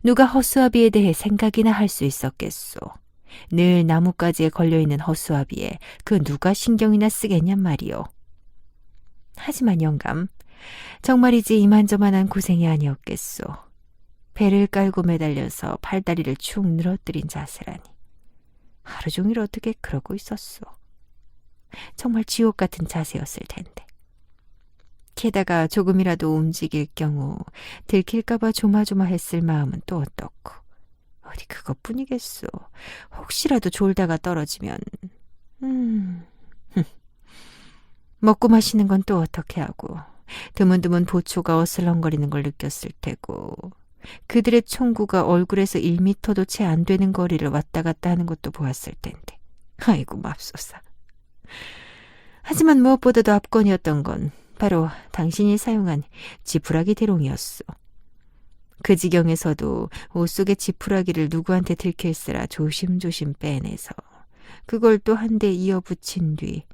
누가 허수아비에 대해 생각이나 할 수 있었겠소. 늘 나뭇가지에 걸려있는 허수아비에 그 누가 신경이나 쓰겠냔 말이오. 하지만 영감, 정말이지 이만저만한 고생이 아니었겠소. 배를 깔고 매달려서 팔다리를 축 늘어뜨린 자세라니. 하루 종일 어떻게 그러고 있었소. 정말 지옥 같은 자세였을 텐데. 게다가 조금이라도 움직일 경우 들킬까봐 조마조마했을 마음은 또 어떻고. 어디 그것뿐이겠소. 혹시라도 졸다가 떨어지면 먹고 마시는 건 또 어떻게 하고 드문드문 보초가 어슬렁거리는 걸 느꼈을 테고 그들의 총구가 얼굴에서 1미터도 채 안 되는 거리를 왔다 갔다 하는 것도 보았을 텐데. 아이고 맙소사. 하지만 무엇보다도 압권이었던 건 바로 당신이 사용한 지푸라기 대롱이었소. 그 지경에서도 옷 속의 지푸라기를 누구한테 들킬세라 조심조심 빼내서 그걸 또 한 대 이어 붙인 뒤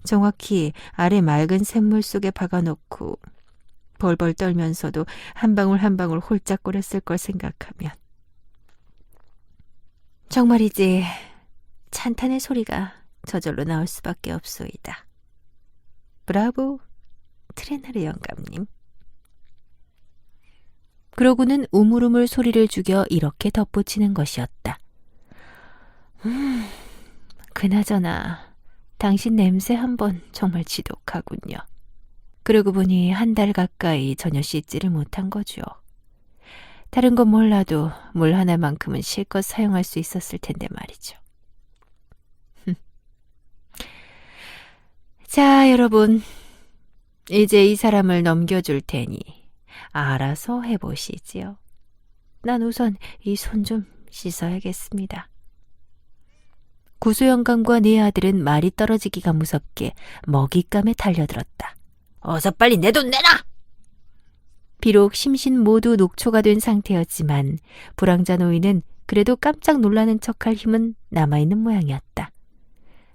정확히 아래 맑은 샘물 속에 박아놓고 벌벌 떨면서도 한 방울 한 방울 홀짝거렸을 걸 생각하면 정말이지 찬탄의 소리가 저절로 나올 수밖에 없소이다. 브라보, 트레나르 영감님. 그러고는 우물우물 소리를 죽여 이렇게 덧붙이는 것이었다. 그나저나 당신 냄새 한번 정말 지독하군요. 그러고 보니 한 달 가까이 전혀 씻지를 못한 거죠. 다른 건 몰라도 물 하나만큼은 실컷 사용할 수 있었을 텐데 말이죠. 자, 여러분. 이제 이 사람을 넘겨줄 테니 알아서 해보시지요. 난 우선 이 손 좀 씻어야겠습니다. 구소영감과 네 아들은 말이 떨어지기가 무섭게 먹잇감에 달려들었다. 어서 빨리 내 돈 내놔! 비록 심신 모두 녹초가 된 상태였지만 불황자 노인은 그래도 깜짝 놀라는 척할 힘은 남아있는 모양이었다.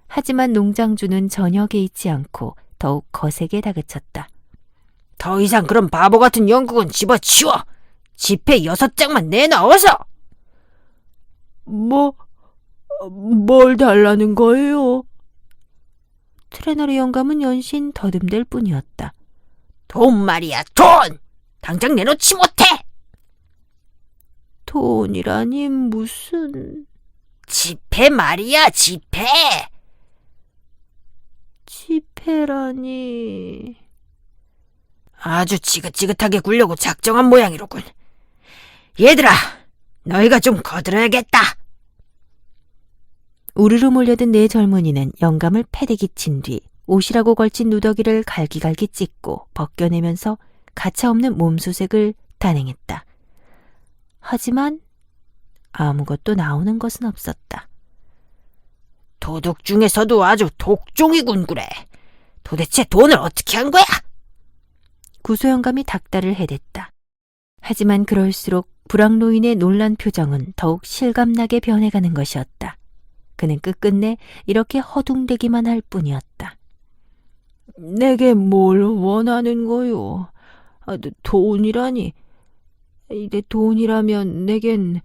하지만 농장주는 전혀 개의치 않고 더욱 거세게 다그쳤다. 더 이상 그런 바보 같은 영국은 집어치워! 지폐 6장만 내놔, 어서! 뭘 달라는 거예요? 트레너리 영감은 연신 더듬댈 뿐이었다. 돈 말이야, 돈! 당장 내놓지 못해! 돈이라니 무슨... 지폐 말이야, 지폐! 지폐라니... 아주 지긋지긋하게 굴려고 작정한 모양이로군. 얘들아, 너희가 좀 거들어야겠다. 우르르 몰려든 네 젊은이는 영감을 패대기 친 뒤 옷이라고 걸친 누더기를 갈기갈기 찢고 벗겨내면서 가차없는 몸수색을 단행했다. 하지만 아무것도 나오는 것은 없었다. 도둑 중에서도 아주 독종이군 그래. 도대체 돈을 어떻게 한 거야? 구소영감이 닥달을 해댔다. 하지만 그럴수록 불황노인의 놀란 표정은 더욱 실감나게 변해가는 것이었다. 그는 끝끝내 이렇게 허둥대기만 할 뿐이었다. 내게 뭘 원하는 거요? 돈이라니. 이래 돈이라면 내겐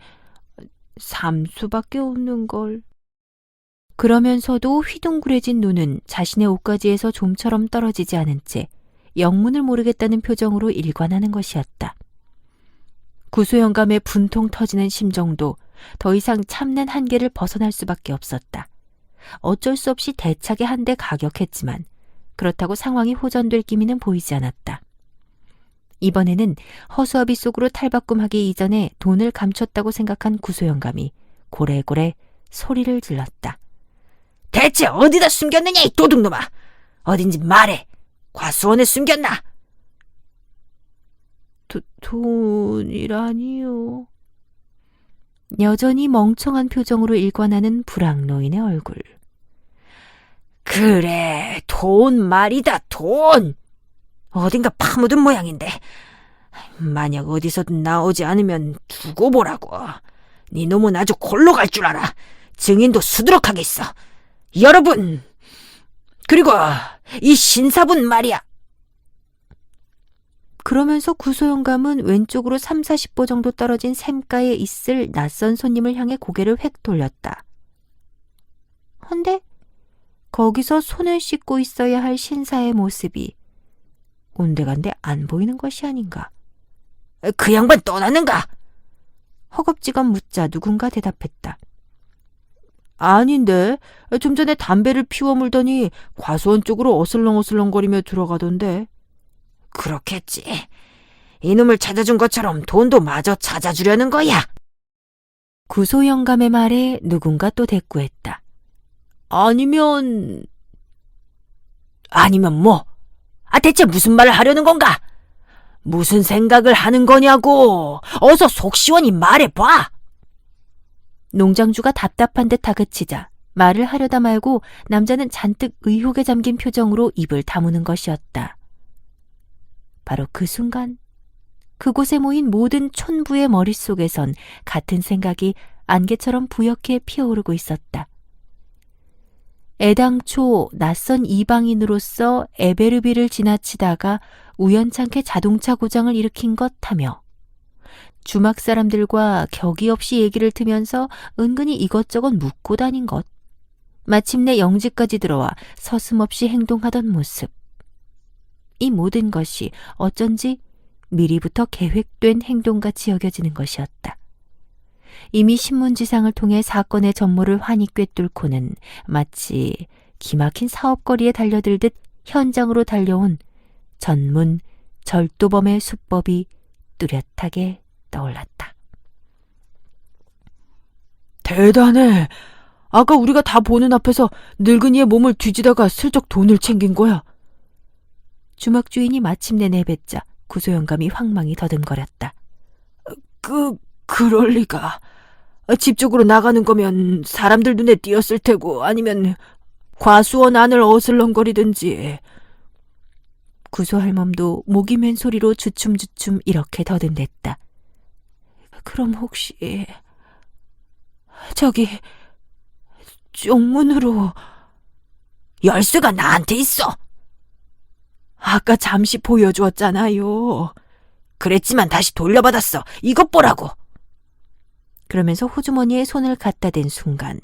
삼수밖에 없는 걸. 그러면서도 휘둥그레진 눈은 자신의 옷가지에서 좀처럼 떨어지지 않은 채 영문을 모르겠다는 표정으로 일관하는 것이었다. 구소영감의 분통 터지는 심정도 더 이상 참는 한계를 벗어날 수밖에 없었다. 어쩔 수 없이 대차게 한 대 가격했지만 그렇다고 상황이 호전될 기미는 보이지 않았다. 이번에는 허수아비 속으로 탈바꿈하기 이전에 돈을 감췄다고 생각한 구소영감이 고래고래 소리를 질렀다. 대체 어디다 숨겼느냐, 이 도둑놈아! 어딘지 말해! 과수원에 숨겼나? 돈이라니요. 여전히 멍청한 표정으로 일관하는 불황노인의 얼굴. 그래, 돈 말이다, 돈! 어딘가 파묻은 모양인데 만약 어디서든 나오지 않으면 두고 보라고. 네 놈은 아주 골로 갈 줄 알아. 증인도 수두룩하겠어. 여러분, 그리고 이 신사분 말이야. 그러면서 구소영감은 왼쪽으로 30-40보 정도 떨어진 샘가에 있을 낯선 손님을 향해 고개를 획 돌렸다. 헌데 거기서 손을 씻고 있어야 할 신사의 모습이 온데간데 안 보이는 것이 아닌가. 그 양반 떠났는가? 허겁지겁 묻자 누군가 대답했다. 아닌데, 좀 전에 담배를 피워 물더니 과수원 쪽으로 어슬렁어슬렁거리며 들어가던데. 그렇겠지. 이놈을 찾아준 것처럼 돈도 마저 찾아주려는 거야. 구소영감의 말에 누군가 또 대꾸했다. 아니면 뭐? 대체 무슨 말을 하려는 건가? 무슨 생각을 하는 거냐고. 어서 속 시원히 말해봐. 농장주가 답답한 듯 다그치자 말을 하려다 말고 남자는 잔뜩 의혹에 잠긴 표정으로 입을 다무는 것이었다. 바로 그 순간 그곳에 모인 모든 촌부의 머릿속에선 같은 생각이 안개처럼 부옇게 피어오르고 있었다. 애당초 낯선 이방인으로서 에베르비를 지나치다가 우연찮게 자동차 고장을 일으킨 것 하며 주막 사람들과 격이 없이 얘기를 트면서 은근히 이것저것 묻고 다닌 것, 마침내 영지까지 들어와 서슴없이 행동하던 모습. 이 모든 것이 어쩐지 미리부터 계획된 행동같이 여겨지는 것이었다. 이미 신문지상을 통해 사건의 전모를 환히 꿰뚫고는 마치 기막힌 사업거리에 달려들듯 현장으로 달려온 전문 절도범의 수법이 뚜렷하게 떠올랐다. 대단해. 아까 우리가 다 보는 앞에서 늙은이의 몸을 뒤지다가 슬쩍 돈을 챙긴 거야. 주막 주인이 마침내 내뱉자 구소영감이 황망히 더듬거렸다. 그럴 리가. 집 쪽으로 나가는 거면 사람들 눈에 띄었을 테고, 아니면 과수원 안을 어슬렁거리든지. 구소 할멈도 목이 맨 소리로 주춤주춤 이렇게 더듬댔다. 그럼 혹시 저기 쪽문으로 열쇠가 나한테 있어. 아까 잠시 보여주었잖아요. 그랬지만 다시 돌려받았어. 이것 보라고. 그러면서 호주머니에 손을 갖다 댄 순간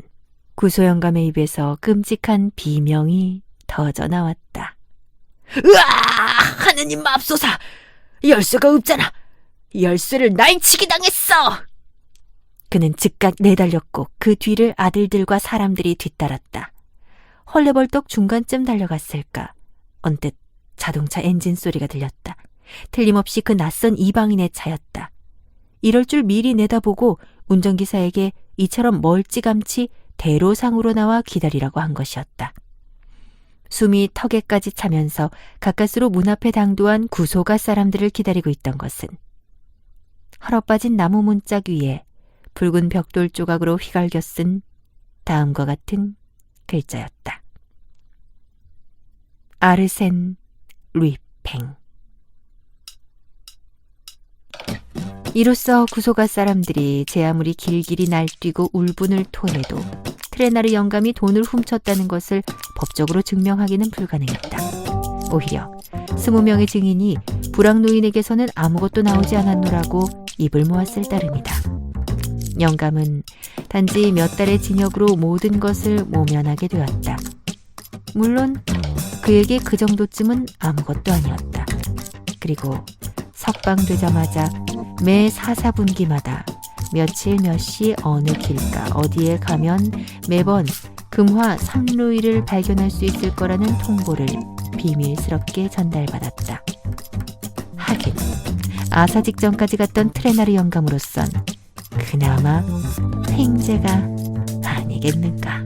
구소영감의 입에서 끔찍한 비명이 터져 나왔다. 으아! 하느님 맙소사! 열쇠가 없잖아. 열쇠를 날치기 당했어. 그는 즉각 내달렸고 그 뒤를 아들들과 사람들이 뒤따랐다. 헐레벌떡 중간쯤 달려갔을까. 언뜻 자동차 엔진 소리가 들렸다. 틀림없이 그 낯선 이방인의 차였다. 이럴 줄 미리 내다보고 운전기사에게 이처럼 멀찌감치 대로상으로 나와 기다리라고 한 것이었다. 숨이 턱에까지 차면서 가까스로 문 앞에 당도한 구소가 사람들을 기다리고 있던 것은 헐어빠진 나무 문짝 위에 붉은 벽돌 조각으로 휘갈겨 쓴 다음과 같은 글자였다. 아르센 루이팽. 이로써 구소가 사람들이 제 아무리 길길이 날뛰고 울분을 토해도 트레나르 영감이 돈을 훔쳤다는 것을 법적으로 증명하기는 불가능했다. 오히려 20명의 증인이 불황노인에게서는 아무것도 나오지 않았노라고 입을 모았을 따름이다. 영감은 단지 몇 달의 징역으로 모든 것을 모면하게 되었다. 물론 그에게 그 정도쯤은 아무것도 아니었다. 그리고 석방되자마자 매 4사분기마다 며칠 몇 시 어느 길가 어디에 가면 매번 금화 3루이를 발견할 수 있을 거라는 통보를 비밀스럽게 전달받았다. 하긴 아사 직전까지 갔던 트레나르 영감으로선 그나마 횡재가 아니겠는가.